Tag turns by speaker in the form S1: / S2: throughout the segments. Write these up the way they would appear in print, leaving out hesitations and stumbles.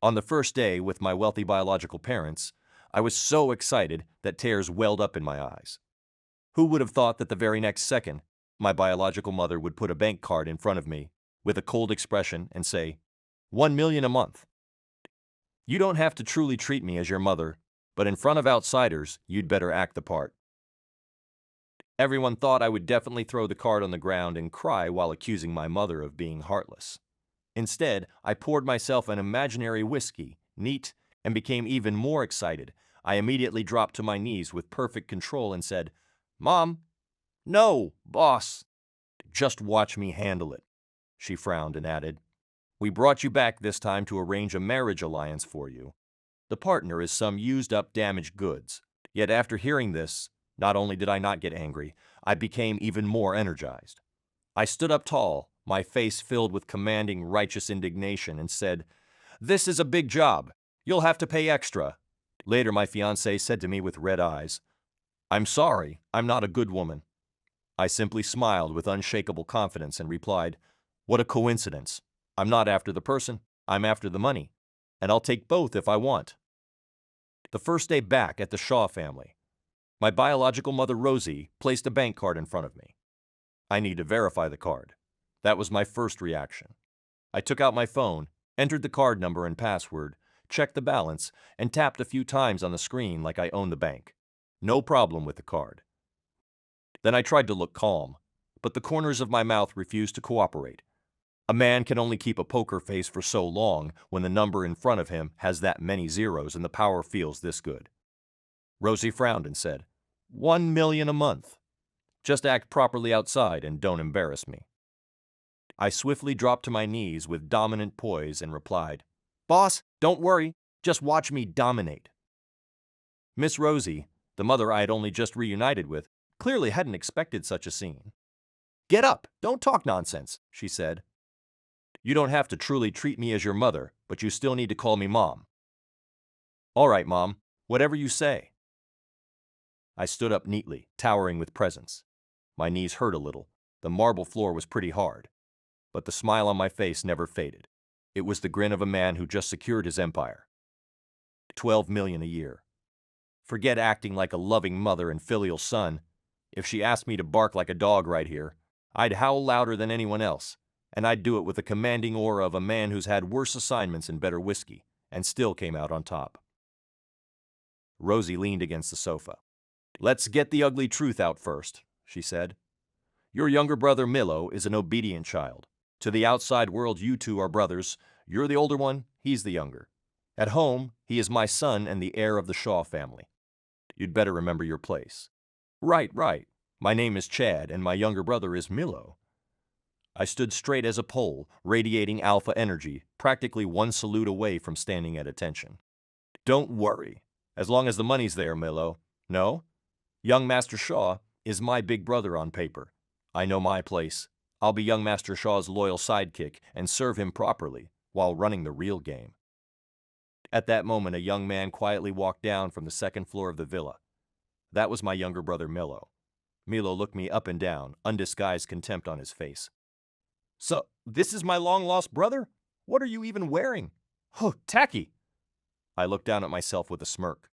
S1: On the first day with my wealthy biological parents, I was so excited that tears welled up in my eyes. Who would have thought that the very next second, my biological mother would put a bank card in front of me with a cold expression and say, 1 million a month. You don't have to truly treat me as your mother, but in front of outsiders, you'd better act the part. Everyone thought I would definitely throw the card on the ground and cry while accusing my mother of being heartless. Instead, I poured myself an imaginary whiskey, neat, and became even more excited. I immediately dropped to my knees with perfect control and said, "Mom, no, boss, just watch me handle it." She frowned and added, "We brought you back this time to arrange a marriage alliance for you. The partner is some used-up damaged goods." Yet after hearing this, not only did I not get angry, I became even more energized. I stood up tall, my face filled with commanding, righteous indignation, and said, "This is a big job. You'll have to pay extra." Later, my fiancée said to me with red eyes, "I'm sorry, I'm not a good woman." I simply smiled with unshakable confidence and replied, "What a coincidence. I'm not after the person, I'm after the money, and I'll take both if I want." The first day back at the Shaw family, my biological mother, Rosie, placed a bank card in front of me. I need to verify the card. That was my first reaction. I took out my phone, entered the card number and password, checked the balance, and tapped a few times on the screen like I owned the bank. No problem with the card. Then I tried to look calm, but the corners of my mouth refused to cooperate. A man can only keep a poker face for so long when the number in front of him has that many zeros and the power feels this good. Rosie frowned and said, 1 million a month. Just act properly outside and don't embarrass me. I swiftly dropped to my knees with dominant poise and replied, "Boss, don't worry, just watch me dominate." Miss Rosie, the mother I had only just reunited with, clearly hadn't expected such a scene. "Get up, don't talk nonsense," she said. "You don't have to truly treat me as your mother, but you still need to call me Mom." "All right, Mom, whatever you say." I stood up neatly, towering with presence. My knees hurt a little. The marble floor was pretty hard. But the smile on my face never faded. It was the grin of a man who just secured his empire. 12 million a year. Forget acting like a loving mother and filial son. If she asked me to bark like a dog right here, I'd howl louder than anyone else, and I'd do it with the commanding aura of a man who's had worse assignments and better whiskey, and still came out on top. Rosie leaned against the sofa. "Let's get the ugly truth out first," she said. "Your younger brother Milo is an obedient child. To the outside world, you two are brothers. You're the older one, he's the younger. At home, he is my son and the heir of the Shaw family. You'd better remember your place." Right. My name is Chad, and my younger brother is Milo." I stood straight as a pole, radiating alpha energy, practically one salute away from standing at attention. "Don't worry. As long as the money's there, Milo. No? Young Master Shaw is my big brother on paper. I know my place. I'll be young Master Shaw's loyal sidekick and serve him properly while running the real game." At that moment, a young man quietly walked down from the second floor of the villa. That was my younger brother, Milo. Milo looked me up and down, undisguised contempt on his face. "So, this is my long-lost brother? What are you even wearing? Oh, tacky!" I looked down at myself with a smirk.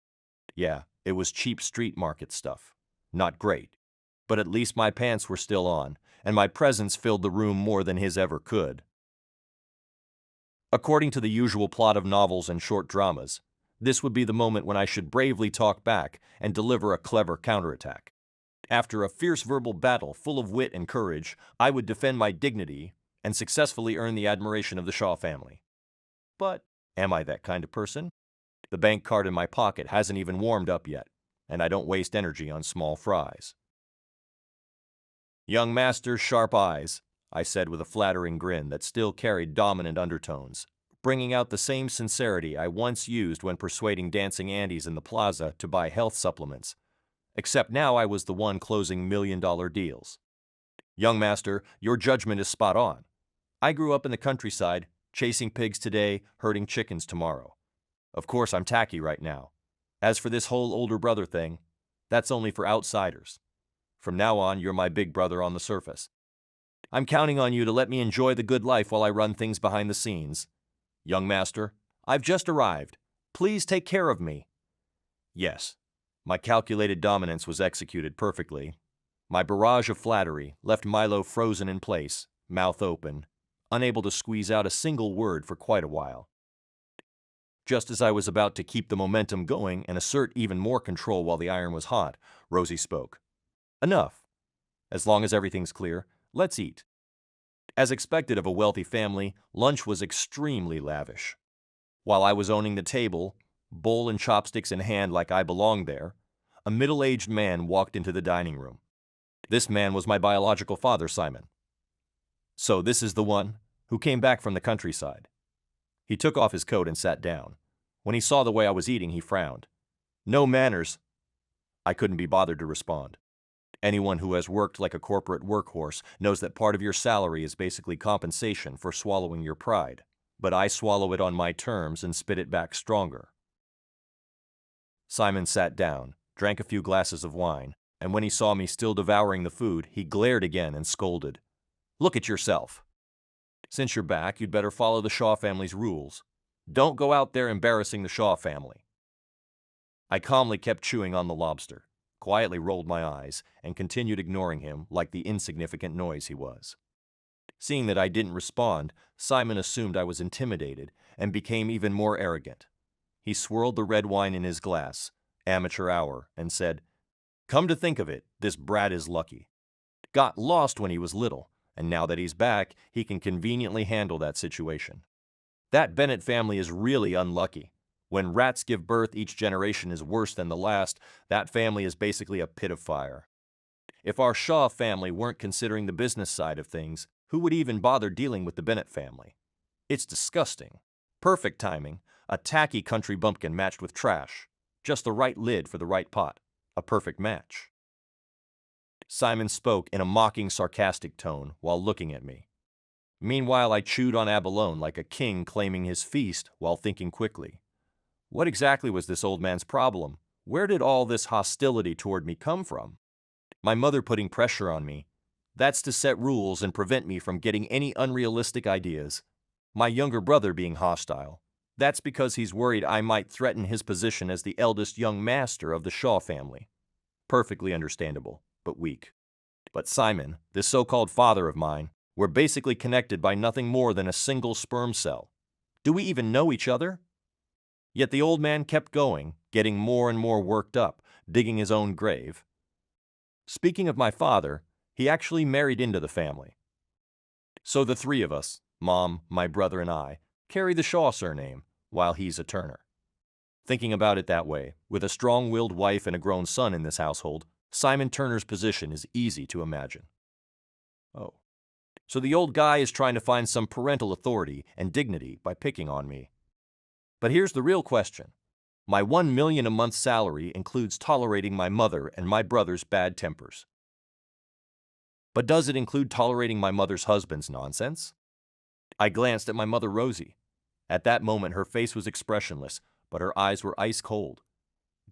S1: Yeah, it was cheap street market stuff. Not great. But at least my pants were still on, and my presence filled the room more than his ever could. According to the usual plot of novels and short dramas, this would be the moment when I should bravely talk back and deliver a clever counterattack. After a fierce verbal battle full of wit and courage, I would defend my dignity and successfully earn the admiration of the Shaw family. But am I that kind of person? The bank card in my pocket hasn't even warmed up yet, and I don't waste energy on small fries. "Young master, sharp eyes," I said with a flattering grin that still carried dominant undertones, bringing out the same sincerity I once used when persuading dancing Andes in the plaza to buy health supplements. Except now I was the one closing million-dollar deals. "Young master, your judgment is spot on. I grew up in the countryside, chasing pigs today, herding chickens tomorrow. Of course, I'm tacky right now. As for this whole older brother thing, that's only for outsiders. From now on, you're my big brother on the surface. I'm counting on you to let me enjoy the good life while I run things behind the scenes. Young master, I've just arrived. Please take care of me. Yes, my calculated dominance was executed perfectly. My barrage of flattery left Milo frozen in place, mouth open, unable to squeeze out a single word for quite a while. Just as I was about to keep the momentum going and assert even more control while the iron was hot, Rosie spoke. Enough. As long as everything's clear, let's eat. As expected of a wealthy family, lunch was extremely lavish. While I was owning the table, bowl and chopsticks in hand like I belonged there, a middle-aged man walked into the dining room. This man was my biological father, Simon. So this is the one who came back from the countryside. He took off his coat and sat down. When he saw the way I was eating, he frowned. No manners. I couldn't be bothered to respond. Anyone who has worked like a corporate workhorse knows that part of your salary is basically compensation for swallowing your pride, but I swallow it on my terms and spit it back stronger. Simon sat down, drank a few glasses of wine, and when he saw me still devouring the food, he glared again and scolded. Look at yourself. Since you're back, you'd better follow the Shaw family's rules. Don't go out there embarrassing the Shaw family. I calmly kept chewing on the lobster, quietly rolled my eyes, and continued ignoring him like the insignificant noise he was. Seeing that I didn't respond, Simon assumed I was intimidated and became even more arrogant. He swirled the red wine in his glass, amateur hour, and said, Come to think of it, this brat is lucky. Got lost when he was little, and now that he's back, he can conveniently handle that situation. That Bennett family is really unlucky. When rats give birth, each generation is worse than the last. That family is basically a pit of fire. If our Shaw family weren't considering the business side of things, who would even bother dealing with the Bennett family? It's disgusting. Perfect timing. A tacky country bumpkin matched with trash. Just the right lid for the right pot. A perfect match. Simon spoke in a mocking, sarcastic tone while looking at me. Meanwhile, I chewed on abalone like a king claiming his feast while thinking quickly. What exactly was this old man's problem? Where did all this hostility toward me come from? My mother putting pressure on me. That's to set rules and prevent me from getting any unrealistic ideas. My younger brother being hostile. That's because he's worried I might threaten his position as the eldest young master of the Shaw family. Perfectly understandable, but weak. But Simon, this so-called father of mine, we're basically connected by nothing more than a single sperm cell. Do we even know each other? Yet the old man kept going, getting more and more worked up, digging his own grave. Speaking of my father, he actually married into the family. So the three of us, Mom, my brother, and I, carry the Shaw surname, while he's a Turner. Thinking about it that way, with a strong-willed wife and a grown son in this household, Simon Turner's position is easy to imagine. Oh. So the old guy is trying to find some parental authority and dignity by picking on me. But here's the real question. My $1 million a month salary includes tolerating my mother and my brother's bad tempers. But does it include tolerating my mother's husband's nonsense? I glanced at my mother, Rosie. At that moment, her face was expressionless, but her eyes were ice cold.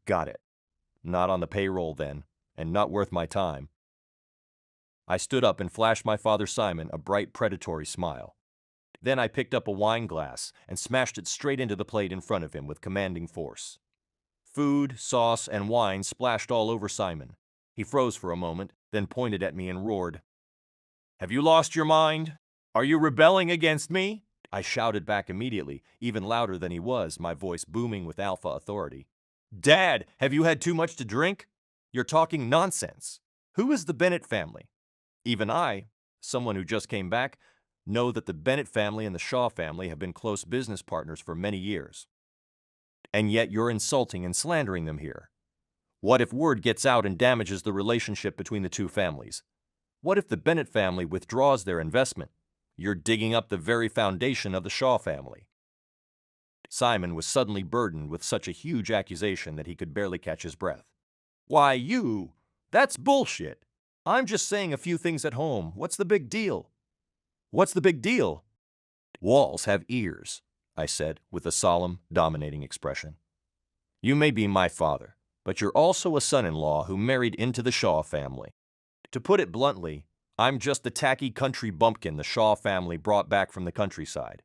S1: Got it. Not on the payroll then, and not worth my time. I stood up and flashed my father Simon a bright predatory smile. Then I picked up a wine glass and smashed it straight into the plate in front of him with commanding force. Food, sauce, and wine splashed all over Simon. He froze for a moment, then pointed at me and roared. Have you lost your mind? Are you rebelling against me? I shouted back immediately, even louder than he was, my voice booming with alpha authority. Dad, have you had too much to drink? You're talking nonsense. Who is the Bennett family? Even I, someone who just came back, know that the Bennett family and the Shaw family have been close business partners for many years. And yet you're insulting and slandering them here. What if word gets out and damages the relationship between the two families? What if the Bennett family withdraws their investment? You're digging up the very foundation of the Shaw family. Simon was suddenly burdened with such a huge accusation that he could barely catch his breath. Why, that's bullshit. I'm just saying a few things at home. What's the big deal? What's the big deal? Walls have ears, I said with a solemn, dominating expression. You may be my father, but you're also a son-in-law who married into the Shaw family. To put it bluntly, I'm just the tacky country bumpkin the Shaw family brought back from the countryside.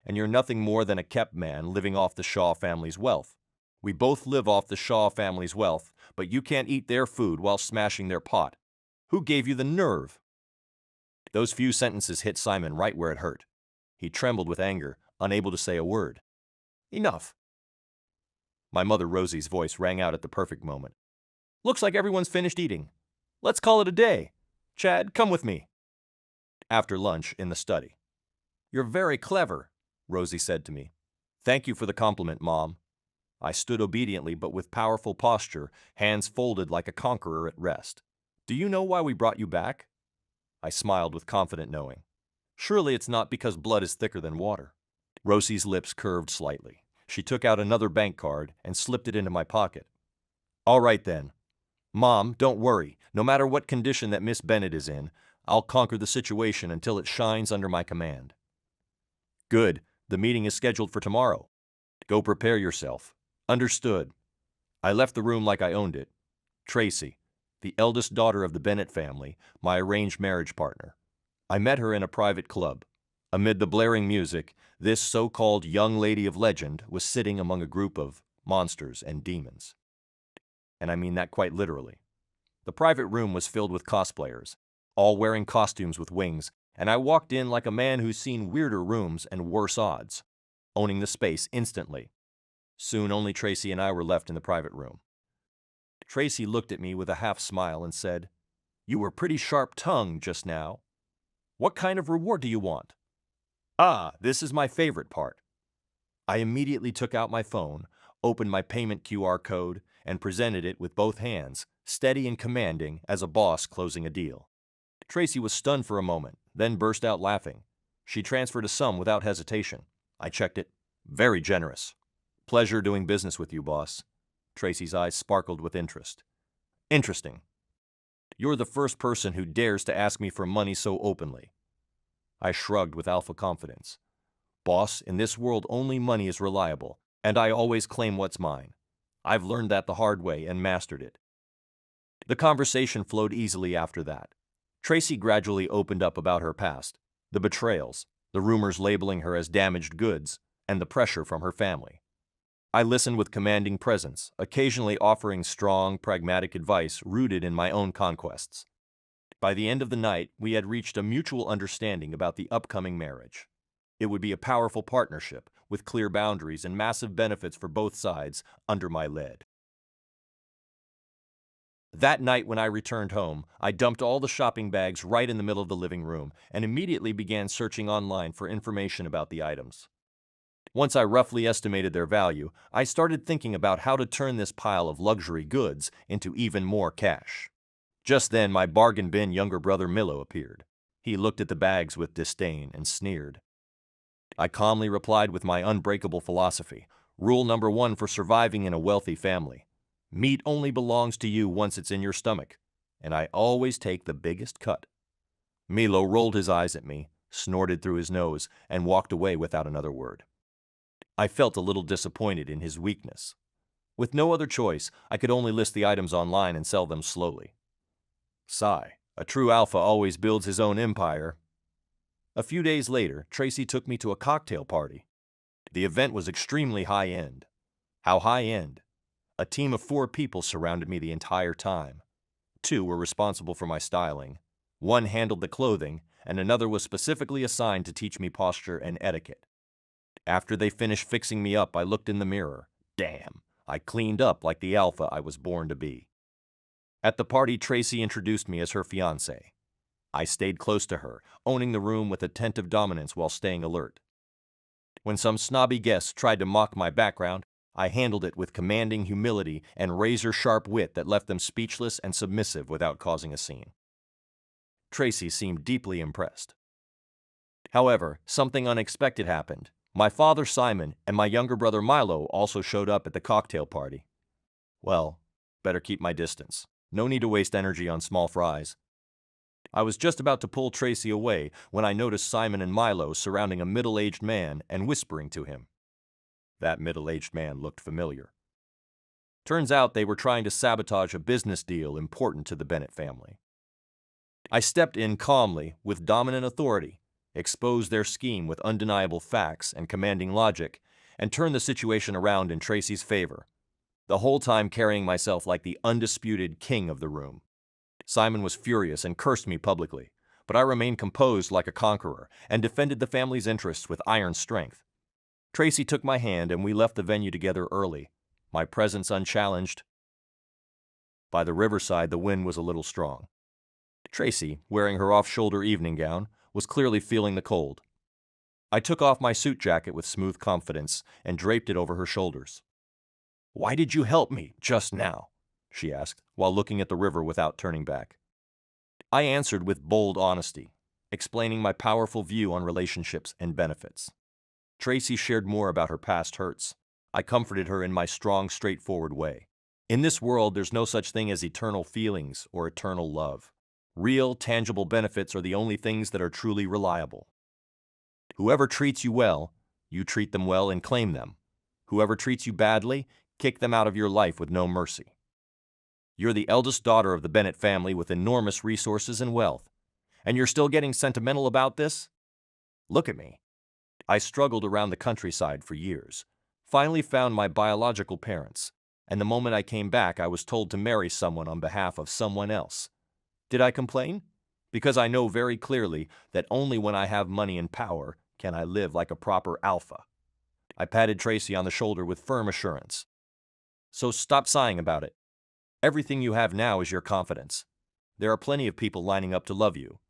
S1: and you're nothing more than a kept man living off the Shaw family's wealth. We both live off the Shaw family's wealth, but you can't eat their food while smashing their pot. Who gave you the nerve?" Those few sentences hit Simon right where it hurt. He trembled with anger, unable to say a word. "Enough." My mother Rosie's voice rang out at the perfect moment. "Looks like everyone's finished eating. Let's call it a day. Chad, come with me." After lunch, in the study. "You're very clever," Rosie said to me. "Thank you for the compliment, Mom." I stood obediently but with powerful posture, hands folded like a conqueror at rest. "Do you know why we brought you back?" I smiled with confident knowing. "Surely it's not because blood is thicker than water." Rosie's lips curved slightly. She took out another bank card and slipped it into my pocket. "All right then. Mom, don't worry. No matter what condition that Miss Bennett is in, I'll conquer the situation until it shines under my command." "Good. The meeting is scheduled for tomorrow. Go prepare yourself." "Understood." I left the room like I owned it. Tracy, the eldest daughter of the Bennett family, my arranged marriage partner. I met her in a private club. Amid the blaring music, this so-called young lady of legend was sitting among a group of monsters and demons. And I mean that quite literally. The private room was filled with cosplayers, all wearing costumes with wings, and I walked in like a man who's seen weirder rooms and worse odds, owning the space instantly. Soon only Tracy and I were left in the private room. Tracy looked at me with a half smile and said, "You were pretty sharp-tongued just now. What kind of reward do you want?" "Ah, this is my favorite part." I immediately took out my phone, opened my payment QR code, and presented it with both hands, steady and commanding as a boss closing a deal. Tracy was stunned for a moment, then burst out laughing. She transferred a sum without hesitation. I checked it. "Very generous." "Pleasure doing business with you, boss." Tracy's eyes sparkled with interest. "Interesting. You're the first person who dares to ask me for money so openly." I shrugged with alpha confidence. "Boss, in this world only money is reliable, and I always claim what's mine. I've learned that the hard way and mastered it." The conversation flowed easily after that. Tracy gradually opened up about her past, the betrayals, the rumors labeling her as damaged goods, and the pressure from her family. I listened with commanding presence, occasionally offering strong, pragmatic advice rooted in my own conquests. By the end of the night, we had reached a mutual understanding about the upcoming marriage. It would be a powerful partnership, with clear boundaries and massive benefits for both sides under my lead. That night when I returned home, I dumped all the shopping bags right in the middle of the living room and immediately began searching online for information about the items. Once I roughly estimated their value, I started thinking about how to turn this pile of luxury goods into even more cash. Just then, my bargain bin younger brother Milo appeared. He looked at the bags with disdain and sneered. I calmly replied with my unbreakable philosophy. Rule number 1 for surviving in a wealthy family. Meat only belongs to you once it's in your stomach, and I always take the biggest cut. Milo rolled his eyes at me, snorted through his nose, and walked away without another word. I felt a little disappointed in his weakness. With no other choice, I could only list the items online and sell them slowly. Sigh. A true alpha always builds his own empire. A few days later, Tracy took me to a cocktail party. The event was extremely high-end. How high-end? A team of 4 people surrounded me the entire time. 2 were responsible for my styling. 1 handled the clothing, and another was specifically assigned to teach me posture and etiquette. After they finished fixing me up, I looked in the mirror. Damn, I cleaned up like the alpha I was born to be. At the party, Tracy introduced me as her fiancé. I stayed close to her, owning the room with attentive dominance while staying alert. When some snobby guests tried to mock my background, I handled it with commanding humility and razor-sharp wit that left them speechless and submissive without causing a scene. Tracy seemed deeply impressed. However, something unexpected happened. My father Simon and my younger brother Milo also showed up at the cocktail party. Well, better keep my distance. No need to waste energy on small fries. I was just about to pull Tracy away when I noticed Simon and Milo surrounding a middle-aged man and whispering to him. That middle-aged man looked familiar. Turns out they were trying to sabotage a business deal important to the Bennett family. I stepped in calmly, with dominant authority. expose their scheme with undeniable facts and commanding logic, and turn the situation around in Tracy's favor, the whole time carrying myself like the undisputed king of the room. Simon was furious and cursed me publicly, but I remained composed like a conqueror and defended the family's interests with iron strength. Tracy took my hand and we left the venue together early, my presence unchallenged. By the riverside, the wind was a little strong. Tracy, wearing her off-shoulder evening gown, was clearly feeling the cold. I took off my suit jacket with smooth confidence and draped it over her shoulders. "Why did you help me just now?" she asked, while looking at the river without turning back. I answered with bold honesty, explaining my powerful view on relationships and benefits. Tracy shared more about her past hurts. I comforted her in my strong, straightforward way. In this world, there's no such thing as eternal feelings or eternal love. Real, tangible benefits are the only things that are truly reliable. Whoever treats you well, you treat them well and claim them. Whoever treats you badly, kick them out of your life with no mercy. You're the eldest daughter of the Bennett family with enormous resources and wealth, and you're still getting sentimental about this? Look at me. I struggled around the countryside for years, finally found my biological parents, and the moment I came back, I was told to marry someone on behalf of someone else. Did I complain? Because I know very clearly that only when I have money and power can I live like a proper alpha. I patted Tracy on the shoulder with firm assurance. So stop sighing about it. Everything you have now is your confidence. There are plenty of people lining up to love you.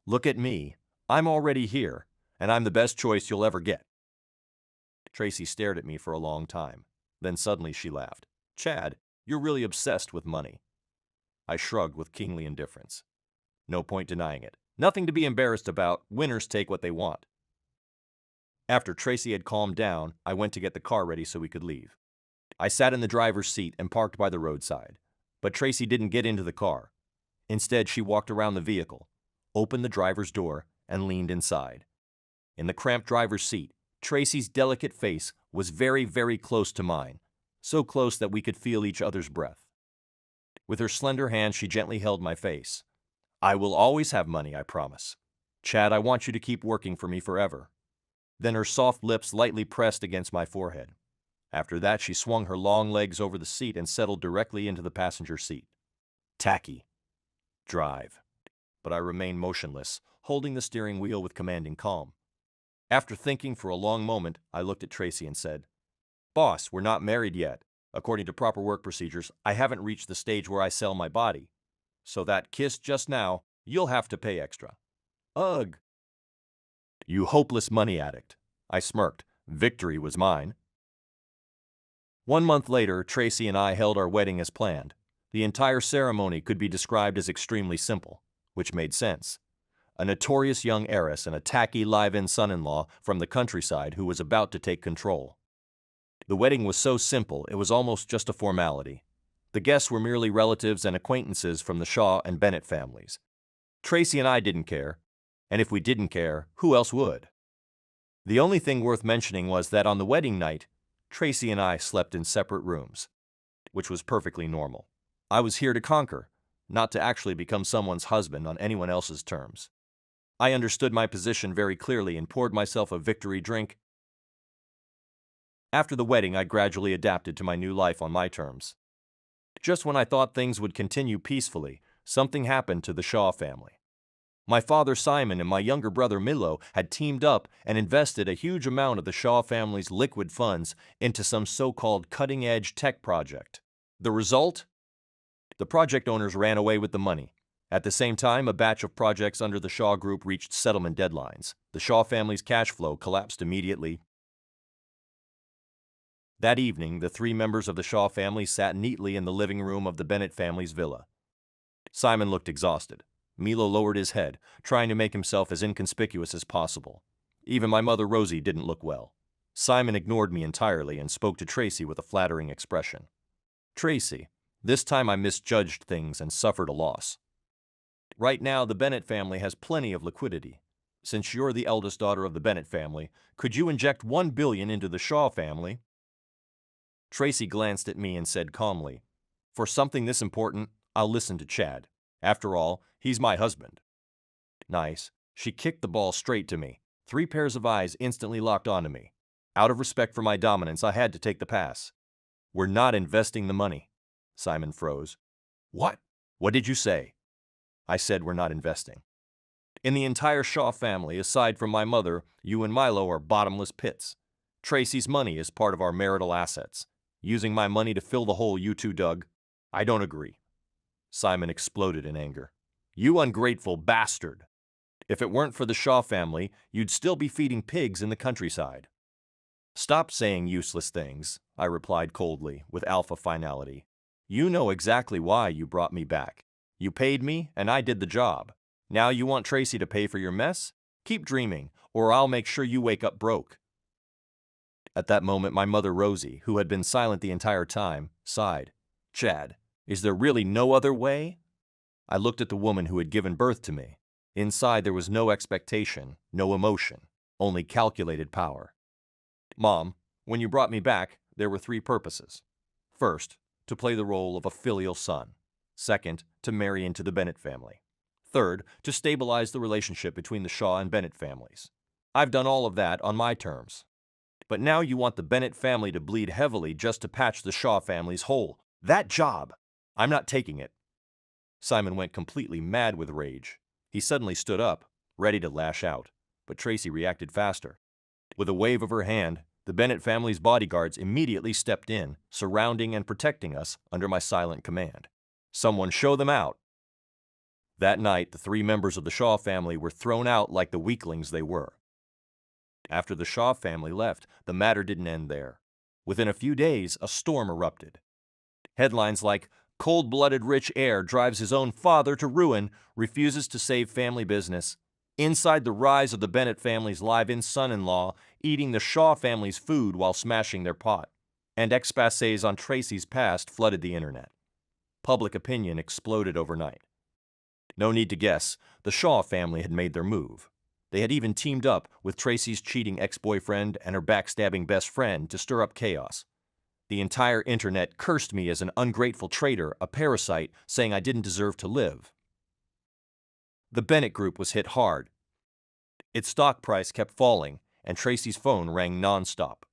S1: Look at me. I'm already here, and I'm the best choice you'll ever get. Tracy stared at me for a long time. Then suddenly she laughed. Chad, you're really obsessed with money. I shrugged with kingly indifference. No point denying it. Nothing to be embarrassed about. Winners take what they want. After Tracy had calmed down, I went to get the car ready so we could leave. I sat in the driver's seat and parked by the roadside. But Tracy didn't get into the car. Instead, she walked around the vehicle, opened the driver's door, and leaned inside. In the cramped driver's seat, Tracy's delicate face was very, very close to mine, so close that we could feel each other's breath. With her slender hand, she gently held my face. I will always have money, I promise. Chad, I want you to keep working for me forever. Then her soft lips lightly pressed against my forehead. After that, she swung her long legs over the seat and settled directly into the passenger seat. Tacky. Drive. But I remained motionless, holding the steering wheel with commanding calm. After thinking for a long moment, I looked at Tracy and said, Boss, we're not married yet. According to proper work procedures, I haven't reached the stage where I sell my body. So that kiss just now, you'll have to pay extra. Ugh. You hopeless money addict. I smirked. Victory was mine. 1 month later, Tracy and I held our wedding as planned. The entire ceremony could be described as extremely simple, which made sense. A notorious young heiress and a tacky live-in son-in-law from the countryside who was about to take control. The wedding was so simple, it was almost just a formality. The guests were merely relatives and acquaintances from the Shaw and Bennett families. Tracy and I didn't care, and if we didn't care, who else would? The only thing worth mentioning was that on the wedding night, Tracy and I slept in separate rooms, which was perfectly normal. I was here to conquer, not to actually become someone's husband on anyone else's terms. I understood my position very clearly and poured myself a victory drink. After the wedding, I gradually adapted to my new life on my terms. Just when I thought things would continue peacefully, something happened to the Shaw family. My father Simon and my younger brother Milo had teamed up and invested a huge amount of the Shaw family's liquid funds into some so-called cutting-edge tech project. The result? The project owners ran away with the money. At the same time, a batch of projects under the Shaw Group reached settlement deadlines. The Shaw family's cash flow collapsed immediately. That evening, the 3 members of the Shaw family sat neatly in the living room of the Bennett family's villa. Simon looked exhausted. Milo lowered his head, trying to make himself as inconspicuous as possible. Even my mother Rosie didn't look well. Simon ignored me entirely and spoke to Tracy with a flattering expression. Tracy, this time I misjudged things and suffered a loss. Right now, the Bennett family has plenty of liquidity. Since you're the eldest daughter of the Bennett family, could you inject $1 billion into the Shaw family? Tracy glanced at me and said calmly, For something this important, I'll listen to Chad. After all, he's my husband. Nice. She kicked the ball straight to me. 3 pairs of eyes instantly locked onto me. Out of respect for my dominance, I had to take the pass. "We're not investing the money." Simon froze. "What? What did you say?" I said we're not investing. "In the entire Shaw family, aside from my mother, you and Milo are bottomless pits. Tracy's money is part of our marital assets. Using my money to fill the hole you two dug? I don't agree." Simon exploded in anger. "You ungrateful bastard! If it weren't for the Shaw family, you'd still be feeding pigs in the countryside." "Stop saying useless things," I replied coldly, with alpha finality. "You know exactly why you brought me back. You paid me, and I did the job. Now you want Tracy to pay for your mess? Keep dreaming, or I'll make sure you wake up broke." At that moment, my mother Rosie, who had been silent the entire time, sighed. "Chad, is there really no other way?" I looked at the woman who had given birth to me. Inside there was no expectation, no emotion, only calculated power. "Mom, when you brought me back, there were 3 purposes. First, to play the role of a filial son. Second, to marry into the Bennett family. Third, to stabilize the relationship between the Shaw and Bennett families. I've done all of that on my terms. But now you want the Bennett family to bleed heavily just to patch the Shaw family's hole. That job! I'm not taking it." Simon went completely mad with rage. He suddenly stood up, ready to lash out, but Tracy reacted faster. With a wave of her hand, the Bennett family's bodyguards immediately stepped in, surrounding and protecting us under my silent command. "Someone show them out." That night, the 3 members of the Shaw family were thrown out like the weaklings they were. After the Shaw family left, the matter didn't end there. Within a few days, a storm erupted. Headlines like, "Cold-blooded rich heir drives his own father to ruin, refuses to save family business," "Inside the rise of the Bennett family's live-in son-in-law, eating the Shaw family's food while smashing their pot," and exposés on Tracy's past flooded the internet. Public opinion exploded overnight. No need to guess, the Shaw family had made their move. They had even teamed up with Tracy's cheating ex-boyfriend and her backstabbing best friend to stir up chaos. The entire internet cursed me as an ungrateful traitor, a parasite, saying I didn't deserve to live. The Bennett Group was hit hard. Its stock price kept falling, and Tracy's phone rang nonstop.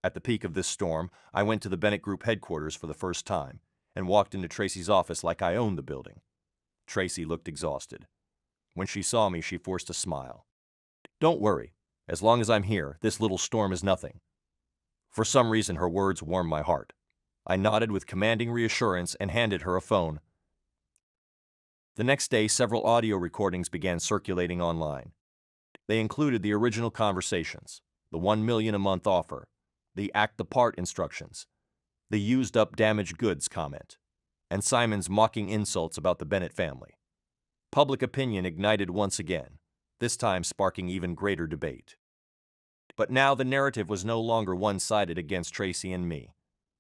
S1: At the peak of this storm, I went to the Bennett Group headquarters for the first time and walked into Tracy's office like I owned the building. Tracy looked exhausted. When she saw me, she forced a smile. "Don't worry. As long as I'm here, this little storm is nothing." For some reason, her words warmed my heart. I nodded with commanding reassurance and handed her a phone. The next day, several audio recordings began circulating online. They included the original conversations, the $1 million a month offer, the act the part instructions, the used up damaged goods comment, and Simon's mocking insults about the Bennett family. Public opinion ignited once again, this time sparking even greater debate. But now the narrative was no longer one-sided against Tracy and me.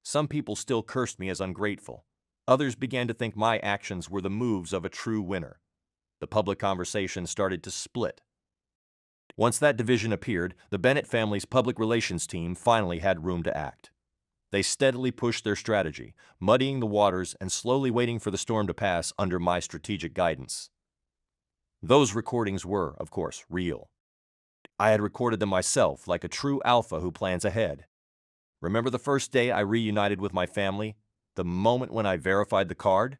S1: Some people still cursed me as ungrateful. Others began to think my actions were the moves of a true winner. The public conversation started to split. Once that division appeared, the Bennett family's public relations team finally had room to act. They steadily pushed their strategy, muddying the waters and slowly waiting for the storm to pass under my strategic guidance. Those recordings were, of course, real. I had recorded them myself like a true alpha who plans ahead. Remember the first day I reunited with my family? The moment when I verified the card?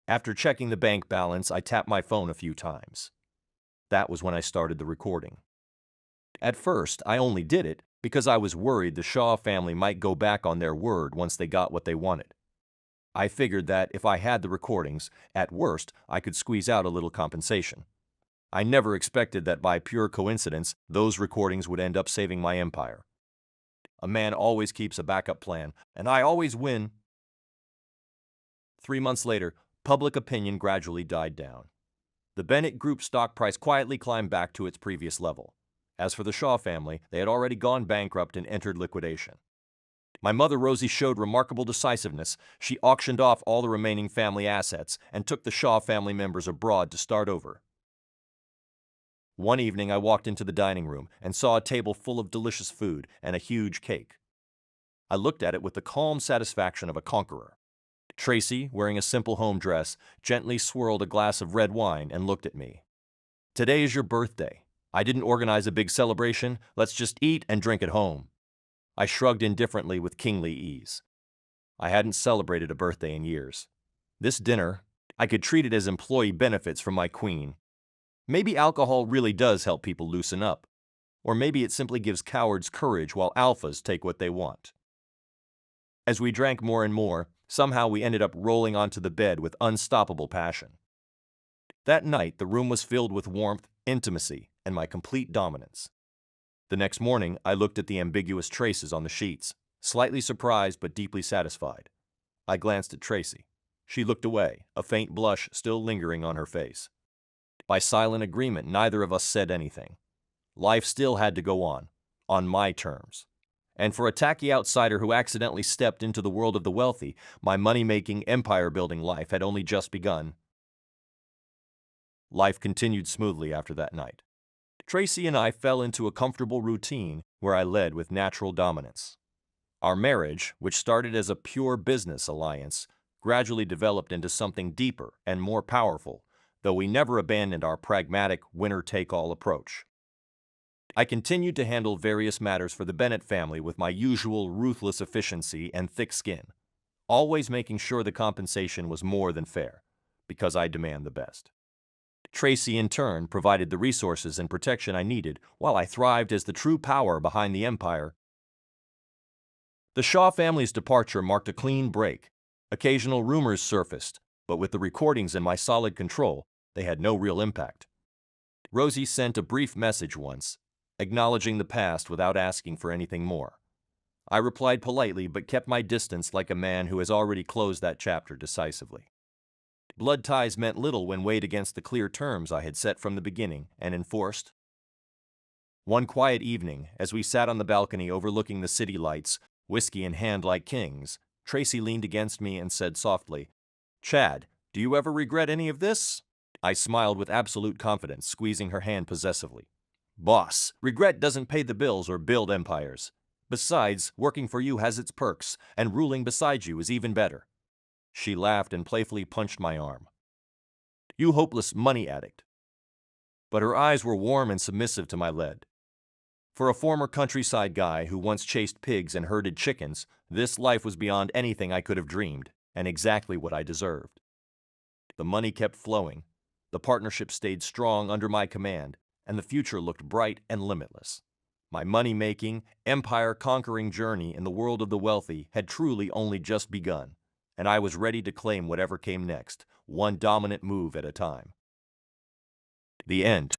S1: After checking the bank balance, I tapped my phone a few times. That was when I started the recording. At first, I only did it because I was worried the Shaw family might go back on their word once they got what they wanted. I figured that if I had the recordings, at worst, I could squeeze out a little compensation. I never expected that by pure coincidence, those recordings would end up saving my empire. A man always keeps a backup plan, and I always win. 3 months later, public opinion gradually died down. The Bennett Group stock price quietly climbed back to its previous level. As for the Shaw family, they had already gone bankrupt and entered liquidation. My mother Rosie showed remarkable decisiveness. She auctioned off all the remaining family assets and took the Shaw family members abroad to start over. One evening, I walked into the dining room and saw a table full of delicious food and a huge cake. I looked at it with the calm satisfaction of a conqueror. Tracy, wearing a simple home dress, gently swirled a glass of red wine and looked at me. Today is your birthday. I didn't organize a big celebration. Let's just eat and drink at home." I shrugged indifferently with kingly ease. I hadn't celebrated a birthday in years. This dinner, I could treat it as employee benefits from my queen. Maybe alcohol really does help people loosen up. Or maybe it simply gives cowards courage while alphas take what they want. As we drank more and more, somehow we ended up rolling onto the bed with unstoppable passion. That night, the room was filled with warmth, intimacy, and my complete dominance. The next morning, I looked at the ambiguous traces on the sheets, slightly surprised but deeply satisfied. I glanced at Tracy. She looked away, a faint blush still lingering on her face. By silent agreement, neither of us said anything. Life still had to go on my terms. And for a tacky outsider who accidentally stepped into the world of the wealthy, my money-making, empire-building life had only just begun. Life continued smoothly after that night. Tracy and I fell into a comfortable routine where I led with natural dominance. Our marriage, which started as a pure business alliance, gradually developed into something deeper and more powerful, though we never abandoned our pragmatic winner-take-all approach. I continued to handle various matters for the Bennett family with my usual ruthless efficiency and thick skin, always making sure the compensation was more than fair, because I demand the best. Tracy, in turn, provided the resources and protection I needed while I thrived as the true power behind the empire. The Shaw family's departure marked a clean break. Occasional rumors surfaced, but with the recordings in my solid control, they had no real impact. Rosie sent a brief message once, acknowledging the past without asking for anything more. I replied politely but kept my distance like a man who has already closed that chapter decisively. Blood ties meant little when weighed against the clear terms I had set from the beginning and enforced. One quiet evening, as we sat on the balcony overlooking the city lights, whiskey in hand like kings, Tracy leaned against me and said softly, "Chad, do you ever regret any of this?" I smiled with absolute confidence, squeezing her hand possessively. "Boss, regret doesn't pay the bills or build empires. Besides, working for you has its perks, and ruling beside you is even better." She laughed and playfully punched my arm. "You hopeless money addict." But her eyes were warm and submissive to my lead. For a former countryside guy who once chased pigs and herded chickens, this life was beyond anything I could have dreamed, and exactly what I deserved. The money kept flowing, the partnership stayed strong under my command, and the future looked bright and limitless. My money-making, empire-conquering journey in the world of the wealthy had truly only just begun, and I was ready to claim whatever came next, one dominant move at a time. The end.